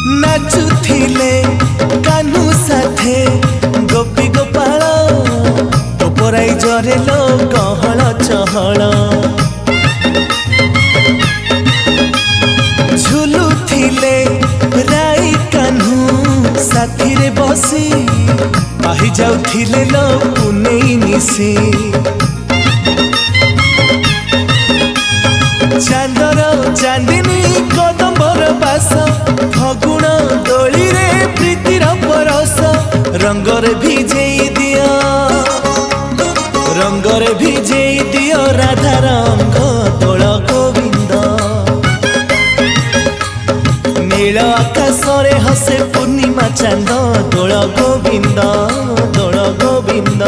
नाचुथिले कान्हू साथे गोपी गोपाल टोपराई जरे लो गहल चहल झुलुथिले राई कान्हू साथी रे बसी पाही जाउथिले लो पुनेई मिसी चांदर चांदिनी कदम्बर बास फगुण दोली रे प्रीतिर परस रंगरे भिजेई दियो रंगरे भिजेई दियो राधा रंग दोल गोविंद नील आकाशरे हसे पूर्णिमा चांद दोल गोविंद दोल गोविंद।